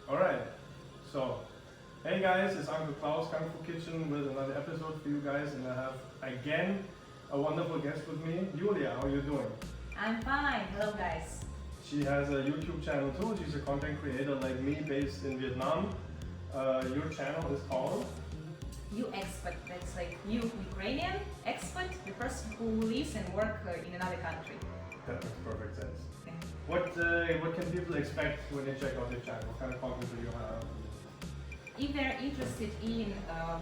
Alright, so hey guys, it's Uncle Klaus, Kung Fu Kitchen with another episode for you guys, and I have again a wonderful guest with me, Yuliia. How are you doing? I'm fine. Hello guys. She has a YouTube channel too. She's a content creator like me based in Vietnam. Your channel is called? U-Expat. That's like Ukrainian expat, the person who lives and works in another country. That makes perfect sense. Okay. What can people expect when they check out your channel? What kind of content do you have? If they're interested in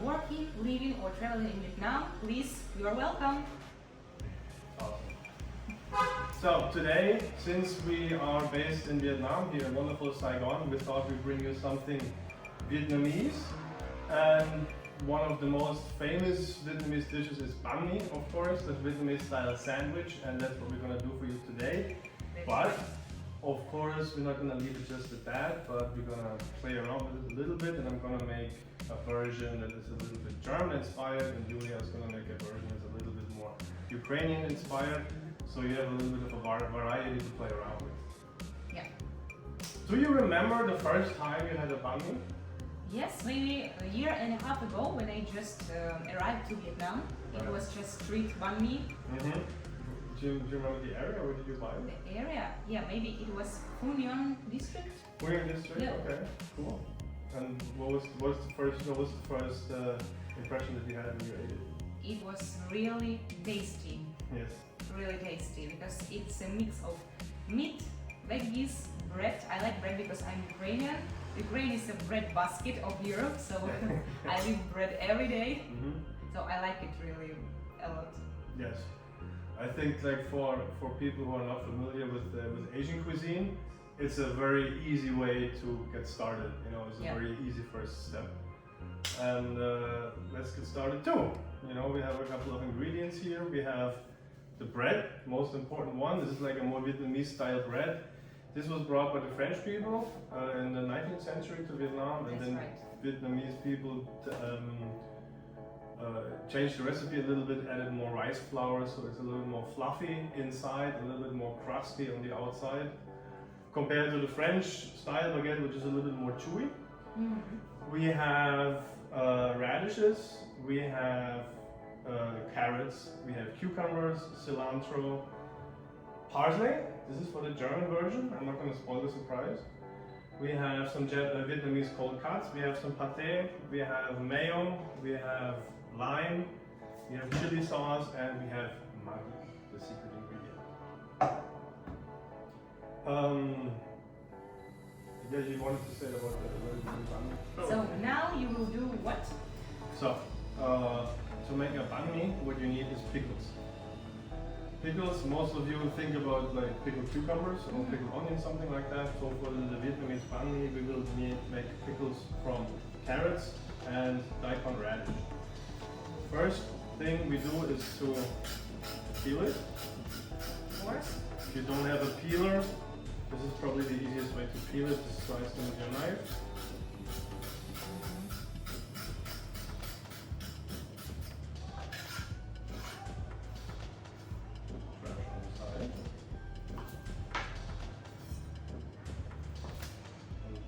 working, living or traveling in Vietnam, please, you are welcome. So today, since we are based in Vietnam, here in wonderful Saigon, we thought we'd bring you something Vietnamese. And one of the most famous Vietnamese dishes is Banh Mi, of course, the Vietnamese style sandwich, and that's what we're gonna do for you today. But of course, we're not gonna leave it just at that, but we're gonna play around with it a little bit, and I'm gonna make a version that is a little bit German inspired, and Yuliia is gonna make a version that's a little bit more Ukrainian inspired. So you have a little bit of a variety to play around with. Yeah. Do you remember the first time you had a banh mi? Yes, maybe a year and a half ago when I just arrived to Vietnam. It was just street banh mi. Mm-hmm. Do you remember the area? Where did you buy it? The area? Yeah, maybe it was Phu Nhân district. Phu Nhân district? Yeah. Okay, cool. And what was the first impression that you had when you ate it? It was really tasty. Yes. Really tasty because it's a mix of meat, veggies, bread. I like bread because I'm Ukrainian. Ukraine is a bread basket of Europe, so I eat bread every day. Mm-hmm. So I like it really a lot. Yes. I think like for people who are not familiar with Asian cuisine, it's a very easy way to get started. You know, it's a very easy first step. And let's get started too. You know, we have a couple of ingredients here. We have the bread, most important one. This is like a more Vietnamese style bread. This was brought by the French people in the 19th century to Vietnam, and then Vietnamese people changed the recipe a little bit, added more rice flour, so it's a little more fluffy inside, a little bit more crusty on the outside, compared to the French style baguette, which is a little bit more chewy. Mm-hmm. We have radishes, we have carrots, we have cucumbers, cilantro, parsley. This is for the German version. I'm not going to spoil the surprise. We have some Vietnamese cold cuts, we have some pate, we have mayo, we have lime, we have chili sauce, and we have Maggi, the secret ingredient. Yeah, you wanted to say about the So now you will do what? So, to make a banh mi, what you need is pickles. Pickles, most of you think about like pickled cucumbers or pickled onions, something like that. So for the Vietnamese banh mi, we will make pickles from carrots and daikon radish. First thing we do is to peel it. Of course. If you don't have a peeler, this is probably the easiest way to peel it. Just slice them with your knife.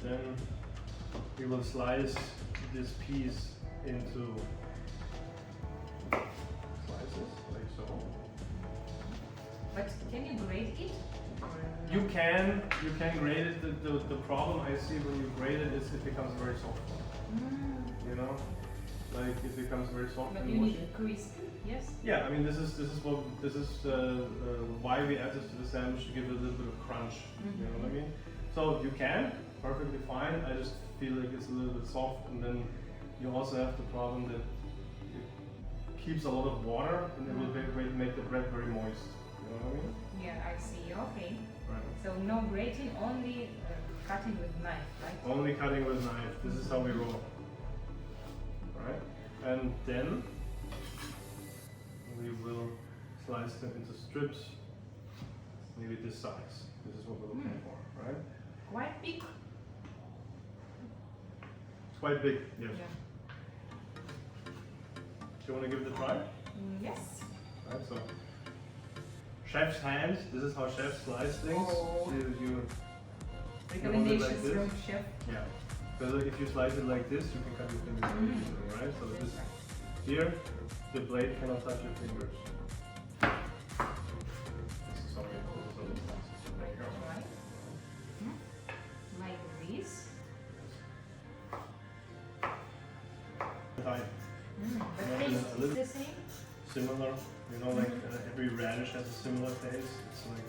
Then we will slice this piece into slices, like so. But can you grate it? You can grate it. The problem I see when you grate it is it becomes very soft. You know, like it becomes very soft. But and you mushy. need it crispy, yes? Yeah, I mean this is why we add this to the sandwich to give it a little bit of crunch. You know what I mean? So you can perfectly fine. I just feel like it's a little bit soft, and then you also have the problem that it keeps a lot of water, and it will make the bread very moist. You know what I mean? Yeah, I see. Okay. Right. So no grating, only cutting with knife, right? Only cutting with knife. This is how we roll. Right? And then we will slice them into strips, maybe this size. This is what we're looking for, right? Quite big. It's quite big, yes. Yeah. Do you want to give it a try? Yes. Right, so chef's hands. This is how chefs slice things. Oh. You Recommendations like this. from chef. Yeah. Because if you slice it like this, you can cut your fingers very easily, right? So That's this right. here, the blade cannot touch your fingers. Sorry, this is a little fancy. There you go. Right. Like this. Tight. The Yeah, taste a little- is the same? Similar, you know, like every radish has a similar taste. It's like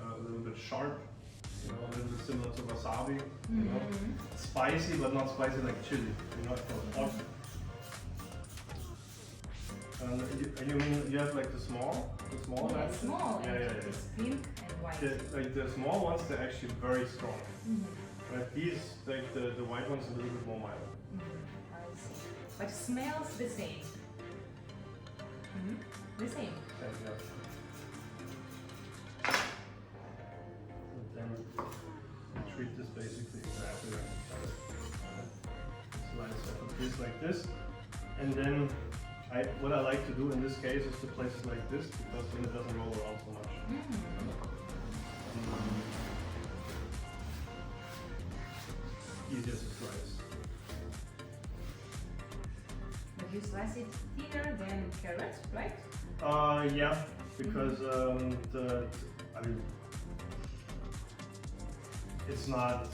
a little bit sharp, you know, a little bit similar to wasabi, you know. Spicy, but not spicy like chili, you know, it's hot. You mean you have like the small Yeah, radishes? small. Yeah, and yeah, yeah. It's pink and white. Like the small ones, they're actually very strong. But these, like the white ones, a little bit more mild. I see. But smells the same. The same. And, yeah. And then you treat this basically exactly like that. Slice up a piece like this, and then what I like to do in this case is to place it like this because then it doesn't roll around so much. Easier to slice. But you slice it thinner than carrot, right? Yeah, because I mean, it's not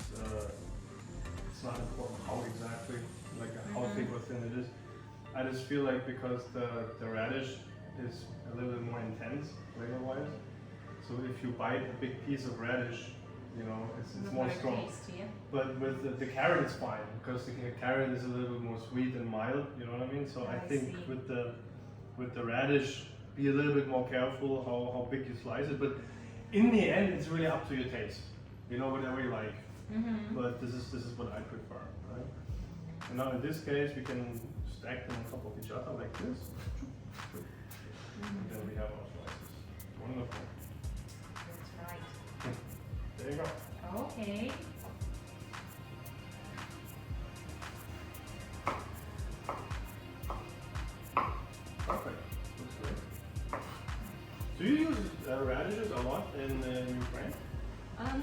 important how exactly, like how thick or thin it is. I just feel like because the radish is a little bit more intense flavor-wise, so if you bite a big piece of radish, you know, it's more strong. Taste, yeah. But with the carrot it's fine, because the carrot is a little bit more sweet and mild, you know what I mean? So I think see. with the radish, be a little bit more careful how big you slice it. But in the end, it's really up to your taste. You know, whatever you like. But this is what I prefer, right? And now in this case, we can stack them on top of each other like this. And then we have our slices. Wonderful. That's right. There you go. Okay. Perfect. Looks great. Do you use radishes a lot in Ukraine?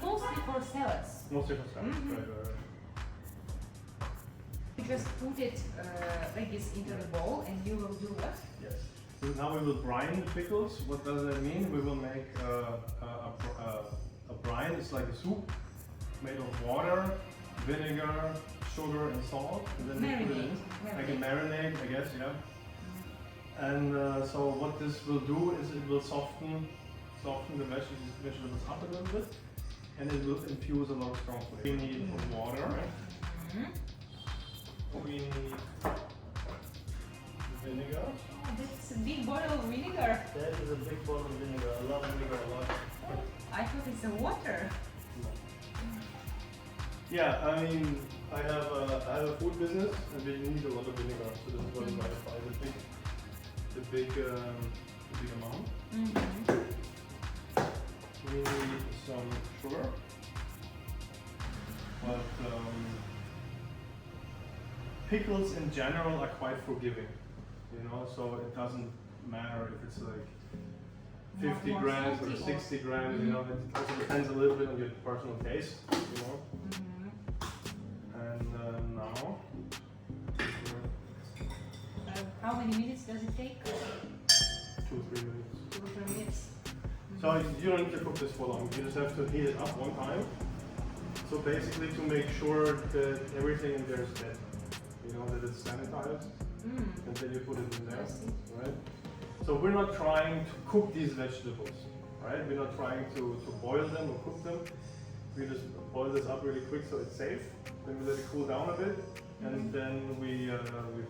Mostly for salads. Mostly for salad. Right. You just put it like this into the bowl, and you will do what? Yes. So now we will brine the pickles. What does that mean? We will make a brine. It's like a soup made of water, vinegar, sugar, and salt. And then we put it in. Like a marinade, I guess, yeah. And so what this will do is it will soften the vegetables up a little bit, and it will infuse a lot of strong flavor. We need water. We need vinegar. Oh, that's a big bottle of vinegar. That is a big bottle of vinegar. I love vinegar a lot. I thought it's a water. Yeah, I mean, I have a food business, and we need a lot of vinegar. So this is what I buy the big amount. We need some sugar, but pickles in general are quite forgiving, you know. So it doesn't matter if it's like 50 More grams or salty 60 grams. You know, it also depends a little bit on your personal taste, you know. And now. How many minutes does it take? 2-3 minutes. 2 or 3 minutes. So you don't need to cook this for long. You just have to heat it up one time. So basically to make sure that everything in there is dead. You know, that it's sanitized. And then you put it in there, right? So we're not trying to cook these vegetables, right? We're not trying to boil them or cook them. We just boil this up really quick so it's safe. Then we let it cool down a bit. And then we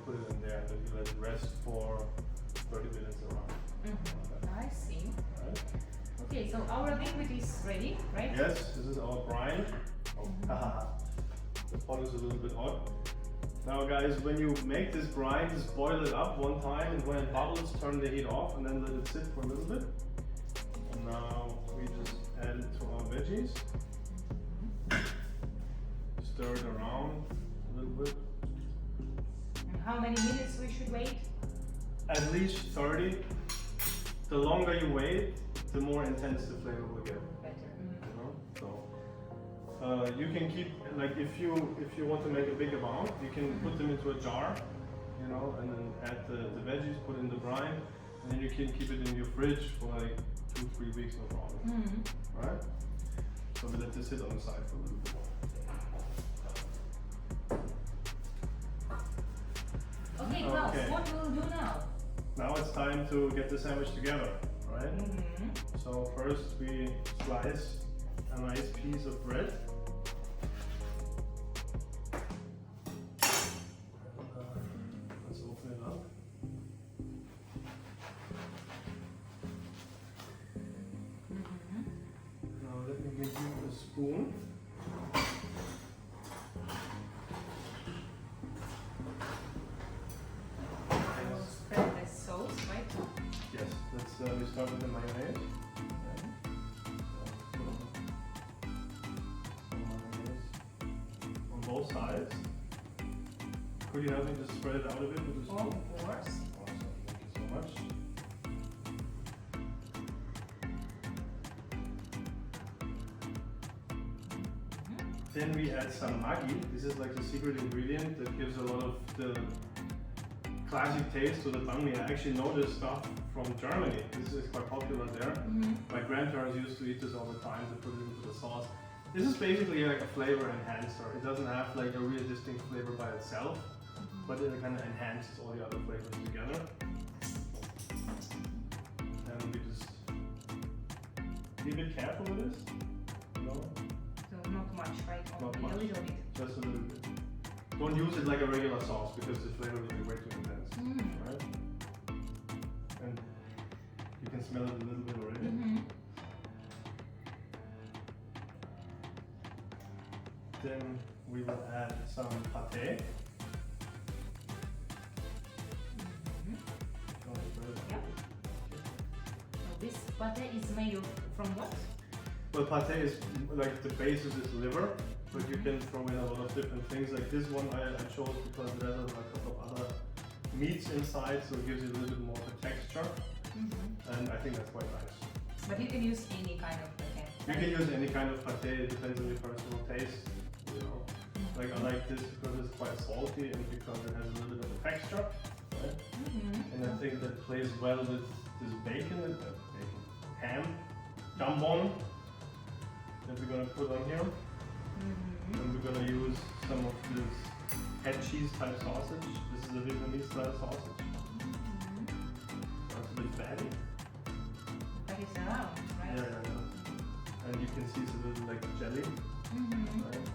put it in there and then we let it rest for 30 minutes around. I see. Right? Okay, so our liquid is ready, right? Yes, this is our brine. Oh, haha. The pot is a little bit hot. Now guys, when you make this brine, just boil it up one time, and when it bubbles, turn the heat off and then let it sit for a little bit. And now we just add it to our veggies. Stir it around a little bit. And how many minutes we should wait? At least 30. The longer you wait, the more intense the flavor will get. Better. You know? So You can keep, like if you want to make a big amount, you can put them into a jar, you know, and then add the veggies, put in the brine, and then you can keep it in your fridge for like 2-3 weeks, no problem. Right? So we let this sit on the side for a little bit more. Okay, Klaus, what will we do now? Now it's time to get the sandwich together, right? So first we slice a nice piece of bread. Let's open it up. Now let me give you a spoon. We start with the mayonnaise. Some mayonnaise on both sides. Could you help me to spread it out a bit with the spoon? Of course. Awesome, thank you so much. Then we add some Maggi. This is like the secret ingredient that gives a lot of the classic taste to the Banh Mi. I actually know this stuff from Germany. This is quite popular there. My grandparents used to eat this all the time to put it into the sauce. This is basically like a flavor enhancer. It doesn't have like a real distinct flavor by itself, but it kind of enhances all the other flavors together. And we just be a bit careful with this. You know? So not much, right? Not Only much. a little bit. Just a little bit. Don't use it like a regular sauce because the flavor will be way too intense. Right? And you can smell it a little bit already. Then we will add some pate. Yeah. So this pate is made from what? Well, pate is like the basis is liver, but you can throw in a lot of different things. Like this one I chose because it has a couple of other meats inside, so it gives you a little bit more of a texture. And I think that's quite nice. But you can use any kind of pate. You can use any kind of pate, it depends on your personal taste. You know, like I like this because it's quite salty and because it has a little bit of a texture. Right? And I think that plays well with this bacon, ham, jambon that we're gonna put on here. And we're gonna use some of this head cheese type sausage. This is a Vietnamese style sausage. It's a bit fatty. But it's around, right? Yeah. And you can see it's a little like jelly. Right?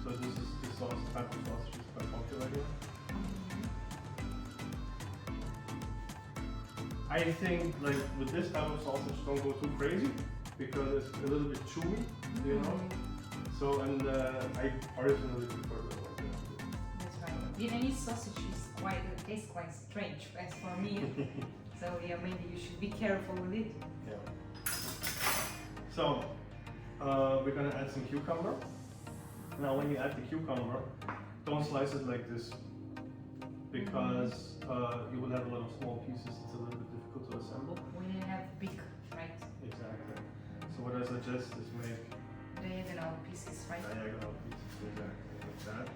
So this sauce type of sausage is quite popular here. I think like with this type of sausage, don't go too crazy because it's a little bit chewy, you know. So I personally prefer the one. That's right. Vietnamese sausage is tastes quite strange as for me. So yeah, maybe you should be careful with it. Yeah. So we're gonna add some cucumber. Now when you add the cucumber, don't slice it like this because you will have a lot of small pieces. It's a little bit difficult to assemble. We didn't have big, right? Exactly. So what I suggest is make Diagonal pieces, right? diagonal pieces, exactly like that.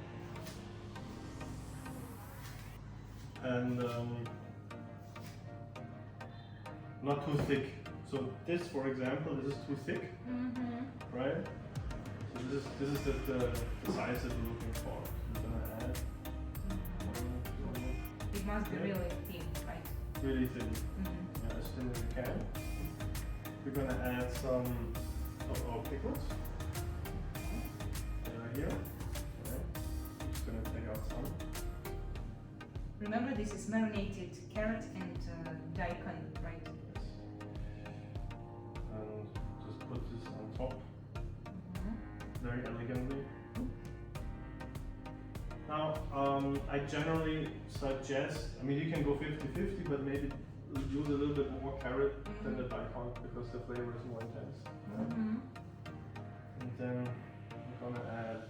And not too thick. So this, for example, this is too thick, right? So this is the size that we're looking for. We're gonna add. It must be really thin, right? Really thin. Yeah, as thin as you can. We're gonna add some of our pickles. Here. Right. I'm just gonna take out some. Remember, this is marinated carrot and daikon, right? Yes. And just put this on top. Very elegantly. Now, I generally suggest, I mean, you can go 50-50, but maybe use a little bit more carrot than the daikon because the flavor is more intense. Right? And then I'm gonna add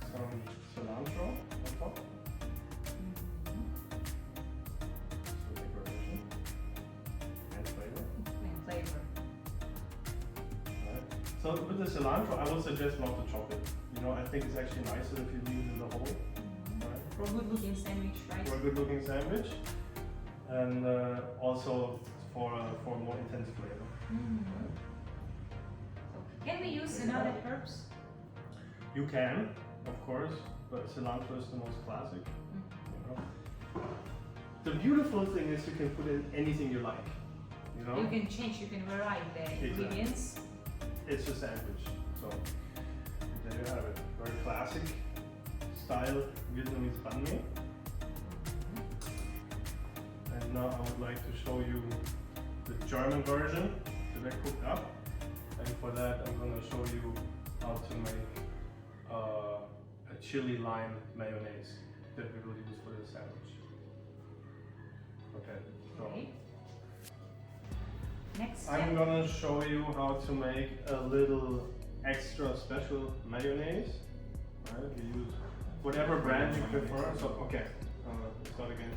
some cilantro on top. So decoration and flavor. And flavor. Right. So with the cilantro, I would suggest not to chop it. You know, I think it's actually nicer if you leave it in the whole. Right? For a good looking sandwich, right? For a good looking sandwich. And also for a more intense flavor. Mm-hmm. So can we use another herbs? You can, of course, but cilantro is the most classic. You know? The beautiful thing is you can put in anything you like. You know? You can change, you can vary the ingredients. It's a sandwich. So there you have it. Very classic style Vietnamese banh mi. And now I would like to show you the German version that I cooked up. And for that I'm going to show you how to make a chili lime mayonnaise that we will use for the sandwich. Okay. So Okay. Next step. I'm gonna show you how to make a little extra special mayonnaise. Right? You use whatever brand you prefer. So okay, start again.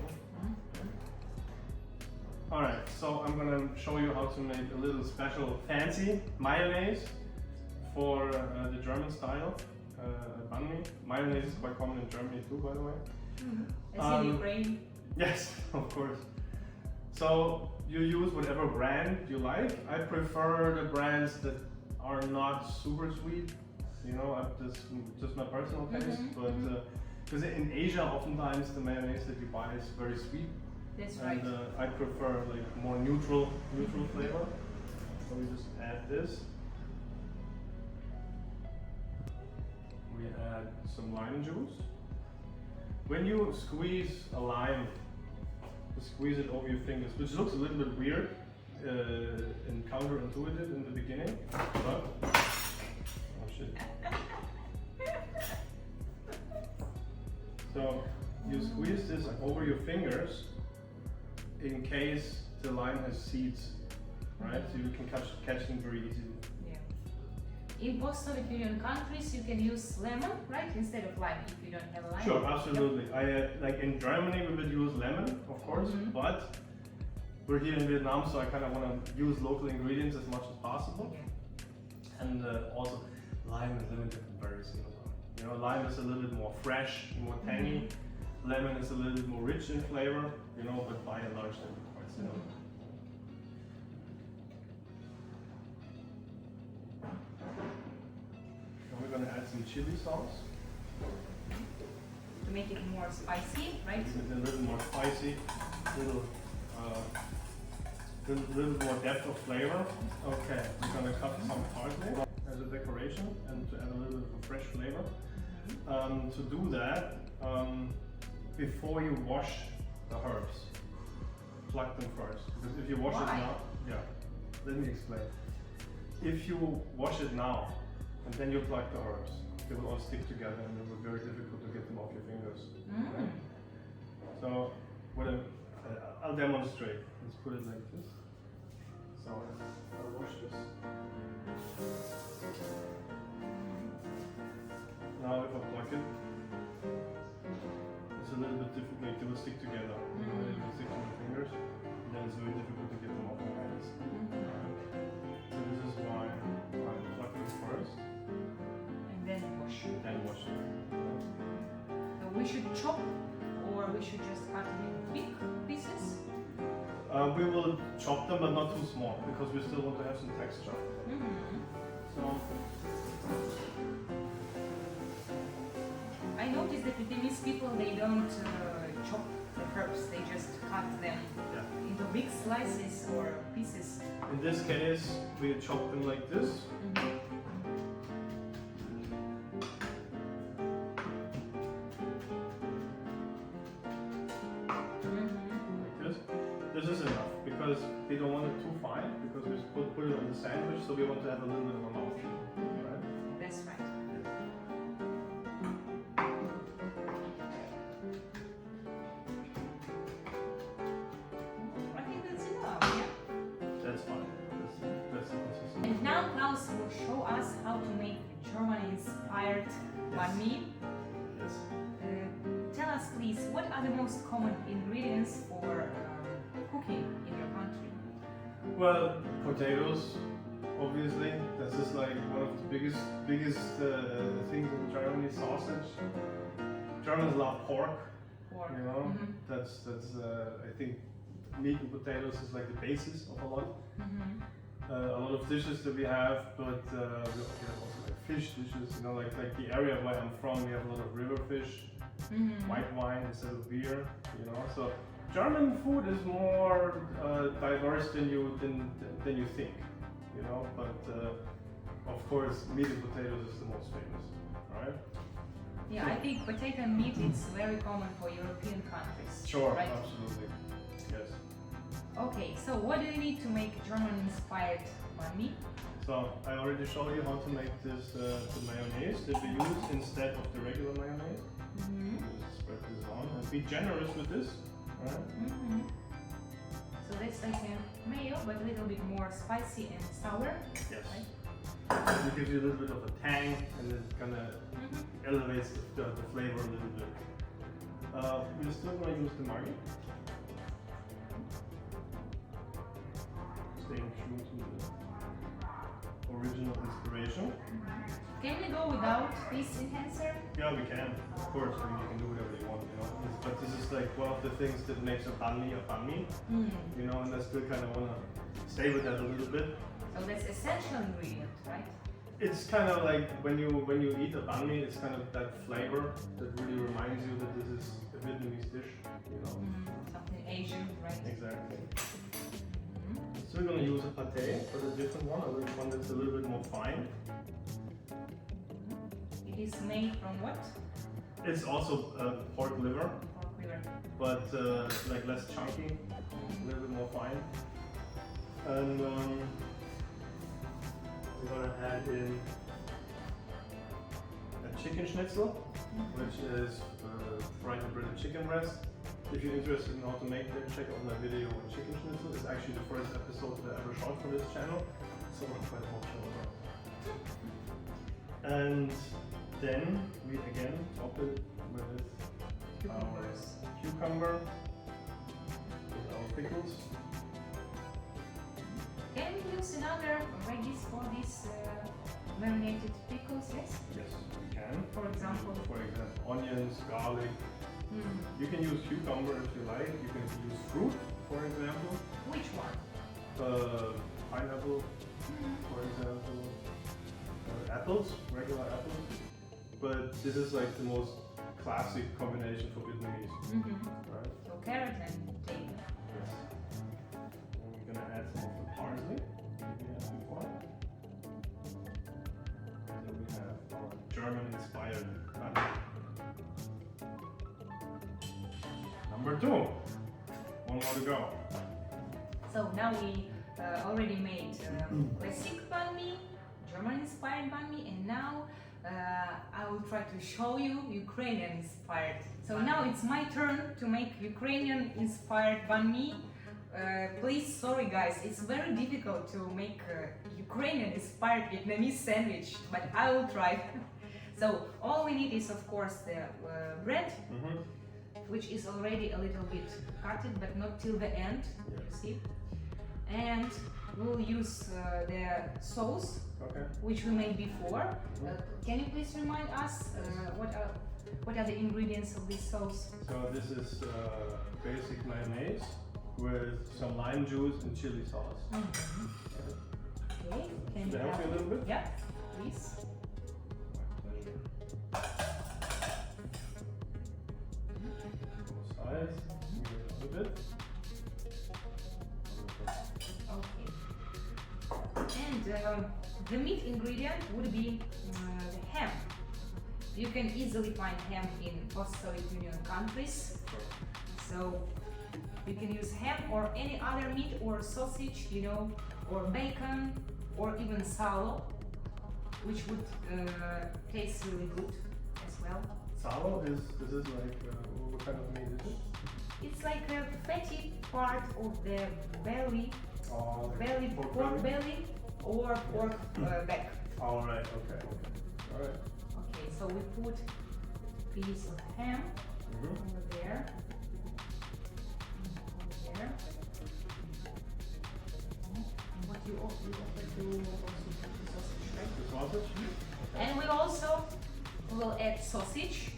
All right. So I'm gonna show you how to make a little special fancy mayonnaise for the German style banh mi. Mayonnaise is quite common in Germany too, by the way. As in Ukraine. Yes, of course. So you use whatever brand you like. I prefer the brands that are not super sweet. You know, just my personal taste. But because in Asia, oftentimes the mayonnaise that you buy is very sweet. That's And right. I prefer like more neutral flavor. So we just add this. We add some lime juice. When you squeeze a lime, you squeeze it over your fingers, which looks a little bit weird and counterintuitive in the beginning, but oh shit. So you squeeze this over your fingers in case the lime has seeds, right? So you can catch them very easily. Yeah. In post-Soviet Union countries, you can use lemon, right, instead of lime if you don't have a lime. Sure, absolutely. Yep. Like in Germany, we would use lemon, of course, but we're here in Vietnam, so I kind of want to use local ingredients as much as possible. Yeah. And also, lime and lemon are very similar. You know, lime is a little bit more fresh, more tangy. Lemon is a little bit more rich in flavor, you know, but by and large, they're quite similar. And we're going to add some chili sauce. To make it more spicy, right? A little more spicy, little more depth of flavor. Okay, we're gonna cut some parsley as a decoration and to add a little bit of fresh flavor. To do that, before you wash the herbs, pluck them first. Because if you wash it now, let me explain. If you wash it now and then you pluck the herbs, they will all stick together and it will be very difficult to get them off your fingers. Right? So I'll demonstrate. Let's put it like this. So I'll wash this. Now if I pluck it, it's a little bit difficult. They will stick together. You know, they will stick to my fingers. And then it's very difficult to get them off my hands. So this is why I pluck them first. And then wash. Then wash it. So we should chop, or we should just cut it in big pieces. We will chop them, but not too small, because we still want to have some texture. So I noticed that Vietnamese people, they don't chop the herbs, they just cut them into big slices or pieces. in this case, we chop them like this. This is enough because we don't want it too fine because we put it on the sandwich, so we want to have a little bit of a mouthfeel. Right? That's right. I think that's enough, yeah. That's fine. That's the consistency. And now Klaus will show us how to make German-inspired banh mi. Yes. Tell us please, what are the most common ingredients for cooking in your country? Well, potatoes, obviously. This is like one of the biggest things in Germany, sausage. Germans love pork, Pork. you know. Mhm. That's I think meat and potatoes is like the basis of a lot. Mhm. A lot of dishes that we have, but we have also like fish dishes. You know, like the area where I'm from, we have a lot of river fish, Mhm. white wine instead of beer. You know, so German food is more diverse than you think. You know, but of course, meat and potatoes is the most famous, right? Yeah, I think potato and meat is very common for European countries. Sure, Right? absolutely. Yes. Okay, so what do you need to make German-inspired banh mi? So I already showed you how to make this the mayonnaise that we use instead of the regular mayonnaise. Mhm. Just spread this on and be generous with this. Right? Mhm. So that's like a mayo, but a little bit more spicy and sour. Yes. Right? It gives you a little bit of a tang and it kind of Mhm. elevates the flavor a little bit. We're still going to use the Maggi. Staying true to the original inspiration. Can we go without this enhancer? Yeah, we can. Of course, I mean, you can do whatever you want, you know. But this is like one of the things that makes a banh mi, Mm. you know, and I still kind of want to stay with that a little bit. So that's essential ingredient, right? It's kind of like when you eat a banh mi, it's kind of that flavor that really reminds you that this is a Vietnamese dish, you know. Something Asian, right? Exactly. Mhm. So we're gonna use a pate, but a different one that's a little bit more fine. It is made from what? It's also pork liver, Pork liver. but like less chunky, a little bit more fine. And we're gonna add in a chicken schnitzel, which is fried and breaded chicken breast. If you're interested in how to make that, check out my video on chicken schnitzel. It's actually the first episode that I ever shot for this channel, so I'm quite emotional about it. And then we again top it with our cucumber, with our pickles. Can we use another veggies for this marinated pickles? Yes. Yes, we can. For example. For example, onions, garlic. You can use cucumber if you like. You can use fruit, for example. Which one? Pineapple, for example. Apples, regular apples. But this is like the most classic combination for Vietnamese, right? So carrot and potato. Yes. And we're gonna add some of the parsley that we had before. So we have our German-inspired curry. Number 2. One more to go. So now we already made classic banh mi, German-inspired banh mi, and now I will try to show you Ukrainian-inspired. So now it's my turn to make Ukrainian-inspired banh mi. Please, sorry guys, it's very difficult to make Ukrainian-inspired Vietnamese sandwich, but I will try. So all we need is of course the bread, which is already a little bit cutted, but not till the end, you see. And we'll use the sauce, which we made before. Can you please remind us what are the ingredients of this sauce? So this is basic mayonnaise with some lime juice and chili sauce. Okay, can Should I help you a little bit? Yeah, please. Size, a bit. Okay. And the meat ingredient would be the ham. You can easily find ham in post-Soviet Union countries. So you can use ham or any other meat or sausage, you know, or bacon, or even salo, which would taste really good as well. Salo is like what kind of meat is it? It's like a fatty part of the belly, Pork pork belly or pork back. All right. Okay. All right. Okay, so we put a piece of ham over there. Over there. And what you offer to also put the sausage, right? The sausage. Okay. And we also will add sausage,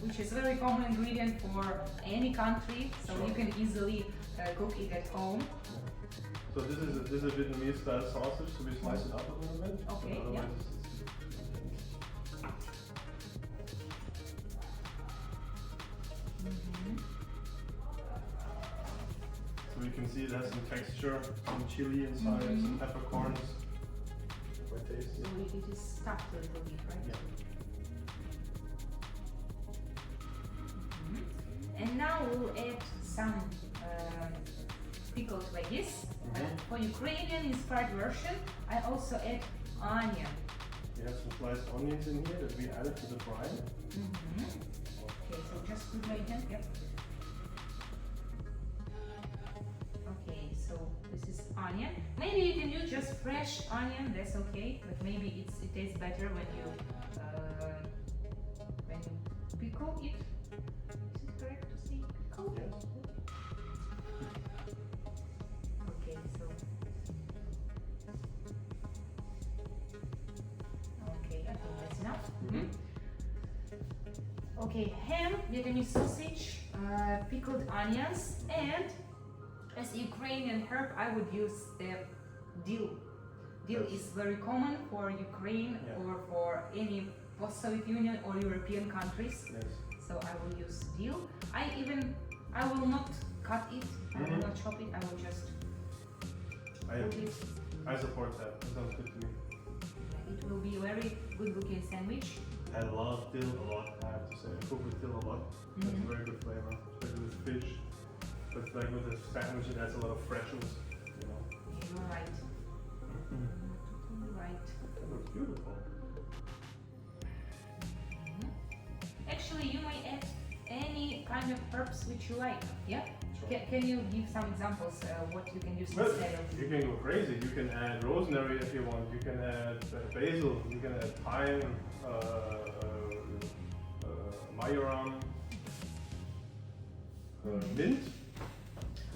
which is a very common ingredient for any country, so Sure. you can easily cook it at home. So this is a Vietnamese style sausage, so we slice it up a little bit. Okay, So yeah. So you can see it has some texture, some chili inside, some peppercorns. Quite tasty. So it is stuffed a little bit, right? Yeah. And now we'll add some pickled veggies. For Ukrainian inspired version, I also add onion. We have some sliced onions in here that we added to the brine. Okay, so just put my hand, yep. Okay, so this is onion. Maybe you can use just fresh onion, that's okay, but maybe it tastes better when you pickle it. Is it correct to say pickle? Yes. Okay, so okay, I think that's enough. Okay, ham, Vietnamese sausage, pickled onions, and as Ukrainian herb, I would use dill. Dill Yes. is very common for Ukraine or for any post-Soviet Union or European countries. Yes. So I will use dill. I will not cut it. I will not chop it. I will just put it. I support that. That sounds good to me. It will be a very good looking sandwich. I love dill a lot, I have to say. I cook with dill a lot. It's a very good flavor, especially with fish. But like with a sandwich, it adds a lot of freshness, you know. You're right. You're right. That looks beautiful. Actually, you may add any kind of herbs which you like. Yeah. Sure. Can you give some examples what you can use Well, instead of? you can go crazy. You can add rosemary if you want. You can add basil. You can add thyme, majoram, mint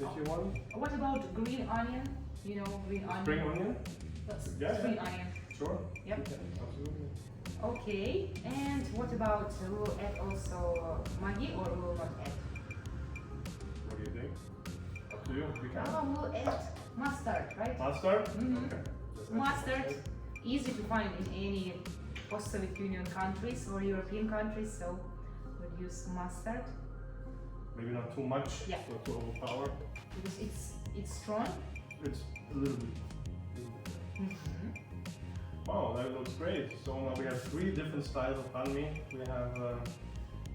if you want. What about green onion? You know, green onion. Spring onion. Yeah, Spring yeah. onion. Sure. Yep. Okay, absolutely. Okay. And what about we'll add also Maggi or we will not add? What do you think? Up to you. We can. We'll add mustard, right? Mustard. Mhm. Okay. That's Mustard, nice. easy to find in any post-Soviet Union countries or European countries, so we'll use mustard Maybe not too much. Yeah. Not to overpower. because it's strong. It's a little bit. Wow, that looks great. So now we have 3 different styles of banh mi. We have a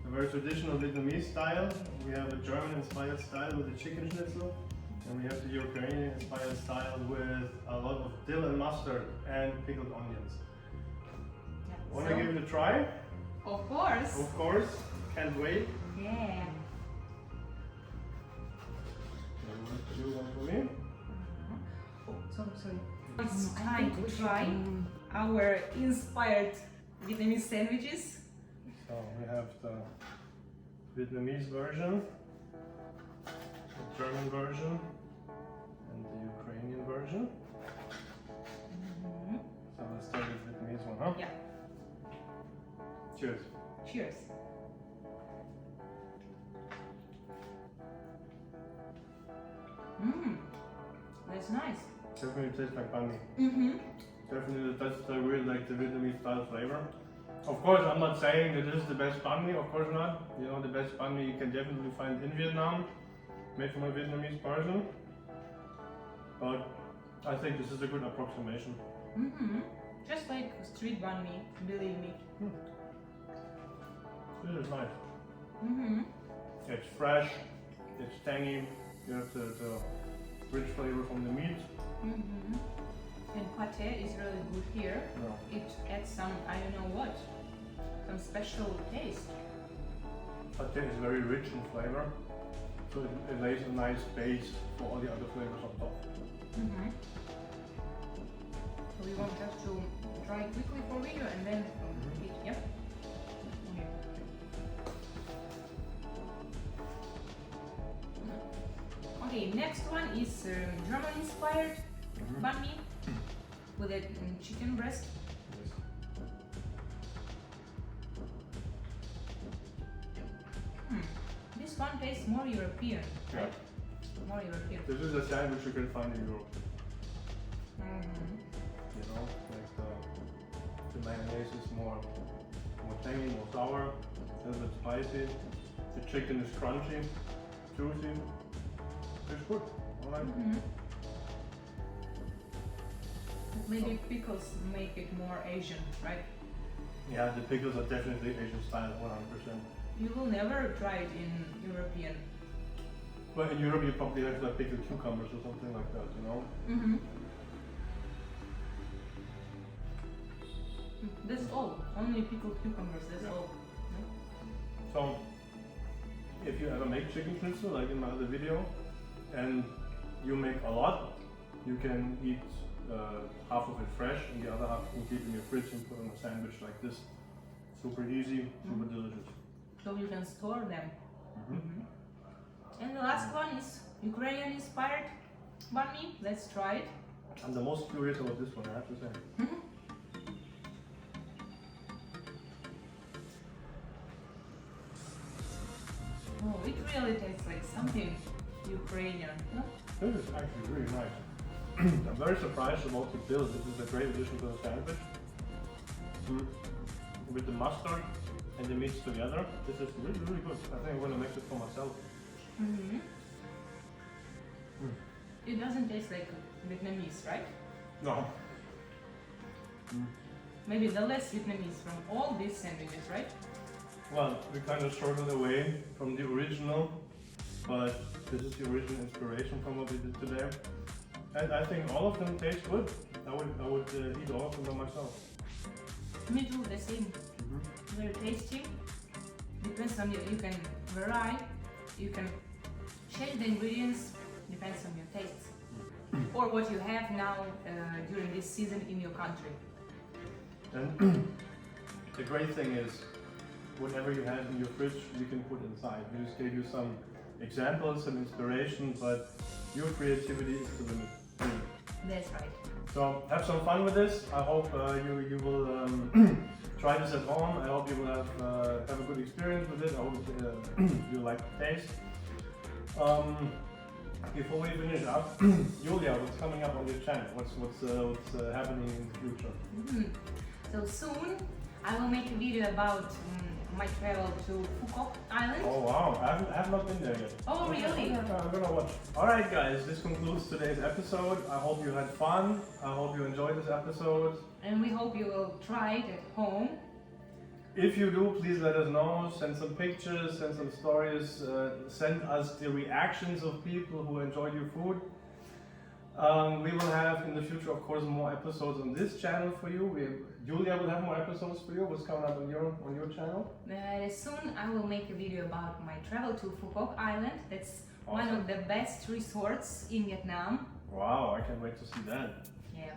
very traditional Vietnamese style. We have a German-inspired style with the chicken schnitzel. And we have the Ukrainian-inspired style with a lot of dill and mustard and pickled onions. Yeah. Want to give it a try? Of course. Of course. Can't wait. Yeah. You want to do one for me? Oh, sorry. It's time to try our inspired Vietnamese sandwiches. So we have the Vietnamese version, the German version, and the Ukrainian version. So let's start with Vietnamese one, huh? Yeah. Cheers. Cheers. That's nice. Definitely tastes like banh mi. Definitely that's the real like the Vietnamese style flavor. Of course, I'm not saying that this is the best banh mi. Of course not. You know, the best banh mi you can definitely find in Vietnam, made from a Vietnamese person. But I think this is a good approximation. Just like street banh mi, believe me. This is nice. It's fresh. It's tangy. You have the rich flavor from the meat. And pate is really good here. Yeah. It adds some, I don't know what, some special taste. Pate is very rich in flavor, so it lays a nice base for all the other flavors on top. So we want just to try quickly for video and then eat, yeah? Okay, next one is German inspired. banh mi with a chicken breast. Yes. This one tastes more European, Yeah. right? More European. This is a sandwich you can find in Europe. Mhm. You know, like the mayonnaise is more tangy, more sour, a little bit spicy. The chicken is crunchy, juicy. It's good. Alright. Maybe pickles make it more Asian, right? Yeah, the pickles are definitely Asian style, 100%. You will never try it in European. But in Europe, you probably have like pickled cucumbers or something like that, you know? That's all. Only pickled cucumbers, that's Yeah. all. So, if you ever make chicken schnitzel, like in my other video, and you make a lot, you can eat half of it fresh and the other half you can keep in your fridge and put on a sandwich like this. Super easy, super delicious. So you can store them. Mhm. And the last one is Ukrainian inspired banh mi. Let's try it. I'm the most curious about this one, I have to say. Oh, it really tastes like something Ukrainian. No? This is actually really nice. I'm very surprised about the build. This is a great addition to the sandwich. With the mustard and the meats together, this is really, really good. I think I'm going to make this for myself. It doesn't taste like Vietnamese, right? No. Maybe the less Vietnamese from all these sandwiches, right? Well, we kind of shortened away from the original, but this is the original inspiration from what we did today. And I think all of them taste good. I would eat all of them by myself. Me too, the same. Very tasty. Depends on you can vary, you can change the ingredients, depends on your tastes. Or what you have now during this season in your country. And the great thing is, whatever you have in your fridge, you can put inside. We just gave you some examples, some inspiration, but your creativity is the limit. That's right. So have some fun with this. I hope you will try this at home. I hope you will have a good experience with it. I hope you like the taste. Before we finish up, Yuliia, what's coming up on your channel? What's happening in the future? So soon I will make a video about my travel to Phuket Island. Oh wow, I have not been there yet. Oh really? I'm gonna watch. Alright guys, this concludes today's episode. I hope you had fun. I hope you enjoyed this episode. And we hope you will try it at home. If you do, please let us know. Send some pictures, send some stories, send us the reactions of people who enjoyed your food. We will have in the future, of course, more episodes on this channel for you. Yuliia will have more episodes for you. What's coming up on your channel? Soon I will make a video about my travel to Phuket Island. That's Awesome. one of the best resorts in Vietnam. Wow, I can't wait to see that. Yeah.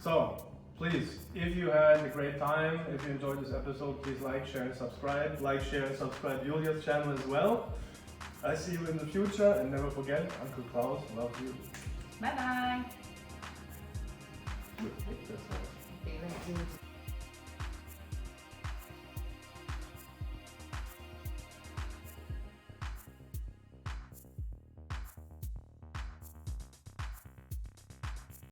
So, please, if you had a great time, if you enjoyed this episode, please like, share, and subscribe. Like, share, and subscribe Yuliia's channel as well. I see you in the future, and never forget, Uncle Klaus loves you. Bye bye. Good. That's nice. Okay, let's do it.